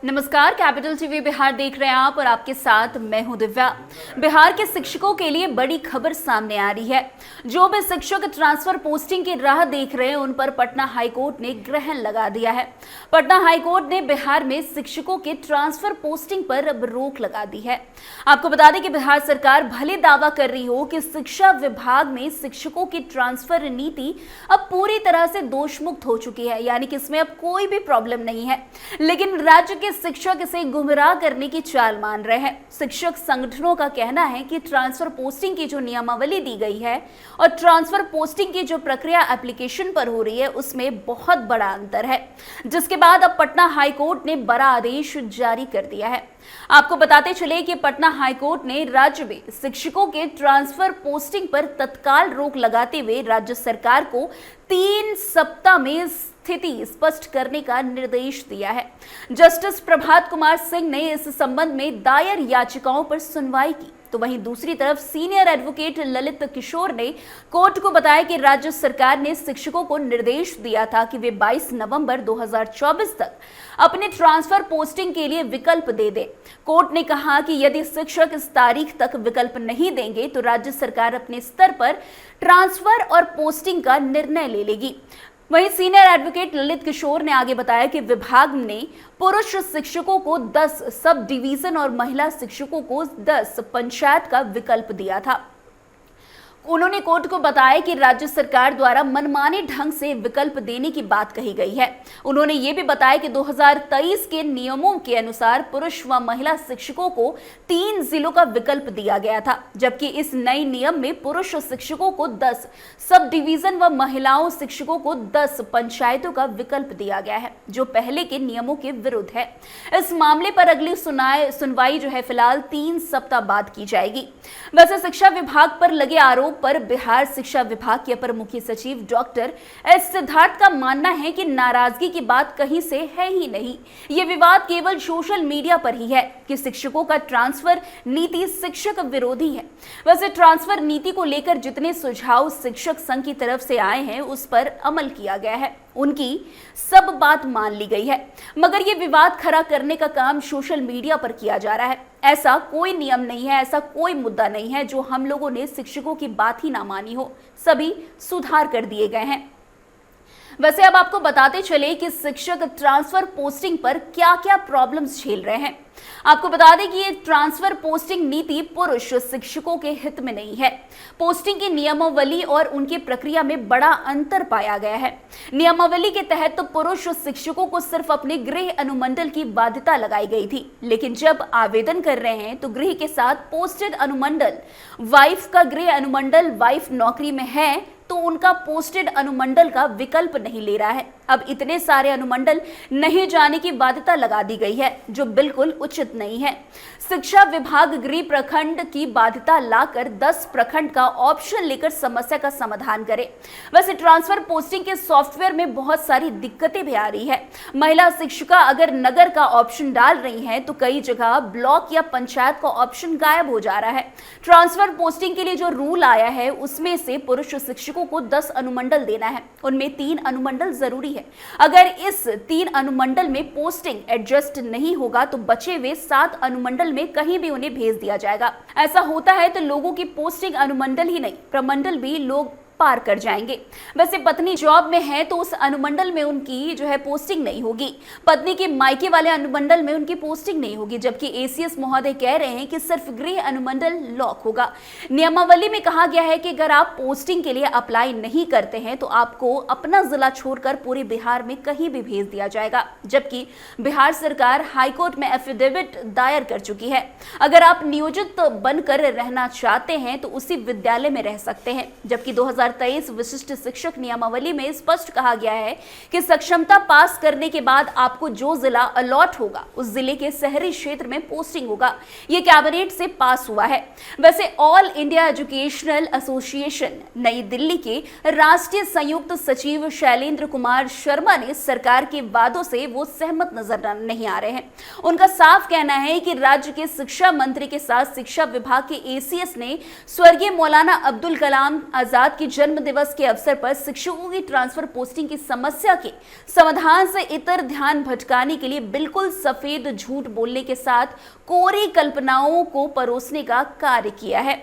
नमस्कार, capital TV Bihar देख रहे हैं आप और आपके साथ मैं हूं दिव्या। बिहार के शिक्षकों के लिए बड़ी खबर सामने आ रही है। जो भी शिक्षक ट्रांसफर पोस्टिंग की राह देख रहे हैं उन पर पटना हाईकोर्ट ने ग्रहण लगा दिया है। पटना हाईकोर्ट ने बिहार में शिक्षकों के ट्रांसफर पोस्टिंग पर अब रोक लगा दी है। आपको बता दें कि बिहार सरकार भले दावा कर रही हो कि शिक्षा विभाग में शिक्षकों की ट्रांसफर नीति अब पूरी तरह से दोषमुक्त हो चुकी है, यानी कि इसमें अब कोई भी प्रॉब्लम नहीं है, लेकिन राज्य के शिक्षक इसे गुमराह करने की चाल मान रहे हैं। शिक्षक संगठनों का कहना है कि ट्रांसफर पोस्टिंग की जो नियमावली दी गई है और ट्रांसफर पोस्टिंग की जो प्रक्रिया एप्लीकेशन पर हो रही है उसमें बहुत बड़ा अंतर है, जिसके बाद अब पटना हाईकोर्ट ने बड़ा आदेश जारी कर दिया है। आपको बताते चले कि पटना हाईकोर्ट ने राज्य में शिक्षकों के ट्रांसफर पोस्टिंग पर तत्काल रोक लगाते हुए राज्य सरकार को 3 सप्ताह में स्थिति स्पष्ट करने का निर्देश दिया है। जस्टिस प्रभात कुमार सिंह ने इस संबंध में दायर याचिकाओं पर सुनवाई की, तो वहीं दूसरी तरफ सीनियर एडवोकेट ललित किशोर ने कोर्ट को बताया कि राज्य सरकार ने शिक्षकों को निर्देश दिया था कि वे 22 नवंबर 2024 तक अपने ट्रांसफर पोस्टिंग के लिए विकल्प दे दें। कोर्ट ने कहा कि यदि शिक्षक इस तारीख तक विकल्प नहीं देंगे तो राज्य सरकार अपने स्तर पर ट्रांसफर और पोस्टिंग का निर्णय ले लेगी। वहीं सीनियर एडवोकेट ललित किशोर ने आगे बताया कि विभाग ने पुरुष शिक्षकों को 10 सब डिवीजन और महिला शिक्षकों को 10 पंचायत का विकल्प दिया था। उन्होंने कोर्ट को बताया कि राज्य सरकार द्वारा मनमाने ढंग से विकल्प देने की बात कही गई है। उन्होंने ये भी बताया कि 2023 के नियमों के अनुसार पुरुष व महिला शिक्षकों को 3 जिलों का विकल्प दिया गया था, जबकि इस नए नियम में पुरुष शिक्षकों को 10 सब डिवीजन व महिलाओं शिक्षकों को 10 पंचायतों का विकल्प दिया गया है, जो पहले के नियमों के विरुद्ध है। इस मामले पर अगली सुनवाई जो है फिलहाल 3 सप्ताह बाद की जाएगी। वैसे शिक्षा विभाग पर लगे आरोप पर बिहार शिक्षा विभाग के अपर मुख्य सचिव डॉक्टर एस सिद्धार्थ का मानना है कि नाराजगी की बात कहीं से है ही नहीं। ये विवाद केवल सोशल मीडिया पर ही है कि शिक्षकों का ट्रांसफर नीति शिक्षक विरोधी है। वैसे ट्रांसफर नीति को लेकर जितने सुझाव शिक्षक संघ की तरफ से आए हैं उस पर अमल किया गया है, उनकी सब बात मान ली गई है, मगर ये विवाद खड़ा करने का काम सोशल मीडिया पर किया जा रहा है। ऐसा कोई नियम नहीं है, ऐसा कोई मुद्दा नहीं है जो हम लोगों ने शिक्षकों की बात ही ना मानी हो, सभी सुधार कर दिए गए हैं। वैसे अब आपको बताते चले कि शिक्षक ट्रांसफर पोस्टिंग पर क्या क्या प्रॉब्लम्स झेल रहे हैं। आपको बता दें कि ये ट्रांसफर पोस्टिंग नीति पुरुष शिक्षकों के हित में नहीं है। पोस्टिंग की नियमावली और उनकी प्रक्रिया में बड़ा अंतर पाया गया है। नियमावली के तहत तो पुरुष शिक्षकों को सिर्फ अपने गृह अनुमंडल की बाध्यता लगाई गई थी, लेकिन जब आवेदन कर रहे हैं तो गृह के साथ पोस्टेड अनुमंडल वाइफ का गृह अनुमंडल वाइफ नौकरी में है तो उनका पोस्टेड अनुमंडल का विकल्प नहीं ले रहा है। अब इतने सारे अनुमंडल नहीं जाने की बाध्यता लगा दी गई है, जो बिल्कुल उचित नहीं है। शिक्षा विभाग गृह प्रखंड की बाध्यता लाकर 10 प्रखंड का ऑप्शन लेकर समस्या का समाधान करे। वैसे ट्रांसफर पोस्टिंग के सॉफ्टवेयर में बहुत सारी दिक्कतें भी आ रही है। महिला शिक्षिका अगर नगर का ऑप्शन डाल रही हैं तो कई जगह ब्लॉक या पंचायत का ऑप्शन गायब हो जा रहा है। ट्रांसफर पोस्टिंग के लिए जो रूल आया है उसमें से पुरुष शिक्षकों को 10 अनुमंडल देना है, उनमें 3 अनुमंडल जरूरी है। अगर इस 3 अनुमंडल में पोस्टिंग एडजस्ट नहीं होगा तो बचे हुए 7 अनुमंडल में कहीं भी उन्हें भेज दिया जाएगा। ऐसा होता है तो लोगों की पोस्टिंग अनुमंडल ही नहीं प्रमंडल भी लोग पार कर जाएंगे। वैसे पत्नी जॉब में है तो उस अनुमंडल में उनकी जो है पोस्टिंग नहीं होगी, पत्नी के मायके वाले अनुमंडल में उनकी पोस्टिंग नहीं होगी, जबकि एसीएस महोदय कह रहे हैं कि सिर्फ गृह अनुमंडल लॉक होगा। नियमावली में कहा गया है कि अगर आप पोस्टिंग के लिए अप्लाई नहीं करते हैं तो आपको अपना जिला छोड़कर पूरे बिहार में कहीं भी भेज दिया जाएगा, जबकि बिहार सरकार हाईकोर्ट में एफिडेविट दायर कर चुकी है। अगर आप नियोजित बनकर रहना चाहते हैं तो उसी विद्यालय में रह सकते हैं, जबकि 2023 विशिष्ट शिक्षक नियमावली में स्पष्ट कहा गया है कि सक्षमता पास करने के बाद आपको जो जिला अलॉट होगा उस जिले के शहरी क्षेत्र में पोस्टिंग होगा। यह कैबिनेट से पास हुआ है। वैसे ऑल इंडिया एजुकेशनल एसोसिएशन नई दिल्ली के राष्ट्रीय संयुक्त सचिव शैलेंद्र कुमार शर्मा ने सरकार के वादों से वो सहमत नजर नहीं आ रहे हैं। उनका साफ कहना है कि राज्य के शिक्षा मंत्री के साथ शिक्षा विभाग के एसीएस ने स्वर्गीय मौलाना अब्दुल कलाम आजाद की जन्म दिवस के अवसर पर शिक्षकों की ट्रांसफर पोस्टिंग की समस्या के समाधान से इतर ध्यान भटकाने के लिए बिल्कुल सफेद झूठ बोलने के साथ कोरी कल्पनाओं को परोसने का कार्य किया है।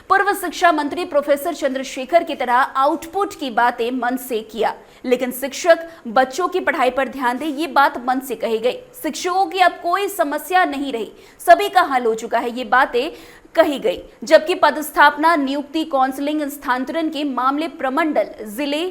पूर्व शिक्षा मंत्री प्रोफेसर चंद्रशेखर की तरह आउटपुट की बातें मन से किया, लेकिन शिक्षक बच्चों की पढ़ाई पर ध्यान दे, ये बात मन से कही गई। शिक्षकों की अब कोई समस्या नहीं रही, सभी का हल हो चुका है, ये बातें कही गई। जबकि पदस्थापना, नियुक्ति, काउंसलिंग, स्थानांतरण के मामले, प्रमंडल, जिले,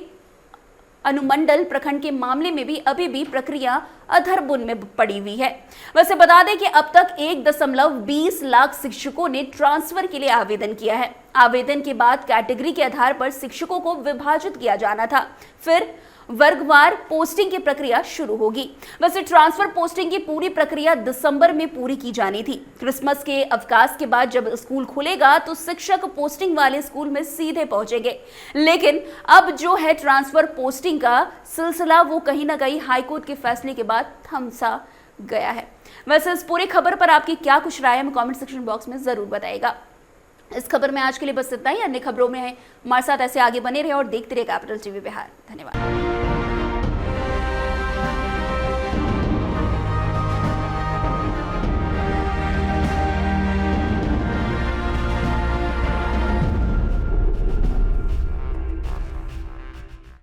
अनुमंडल, प्रखंड के मामले में भी अभी भी प्रक्रिया अधरबुन में पड़ी हुई है। वैसे बता दें कि अब तक 1.20 लाख शिक्षकों ने ट्रांसफर के लिए आवेदन किया है। आवेदन के बाद कैटेगरी के आधार पर शिक्षकों को विभाजित किया जाना था, फिर वर्गवार पोस्टिंग की प्रक्रिया शुरू होगी। वैसे ट्रांसफर पोस्टिंग की पूरी प्रक्रिया दिसंबर में पूरी की जानी थी। क्रिसमस के अवकाश के बाद जब स्कूल खुलेगा तो शिक्षक पोस्टिंग वाले स्कूल में सीधे पहुंचेंगे, लेकिन अब जो है ट्रांसफर पोस्टिंग का सिलसिला वो कहीं ना कहीं हाईकोर्ट के फैसले के बाद थम सा गया है। वैसे इस पूरी खबर पर आपकी क्या कुछ राय है, कमेंट सेक्शन बॉक्स में जरूर बताइएगा। इस खबर में आज के लिए बस इतना ही। अन्य खबरों में हमारे साथ ऐसे आगे बने रहे और देखते रहे कैपिटल टीवी बिहार। धन्यवाद।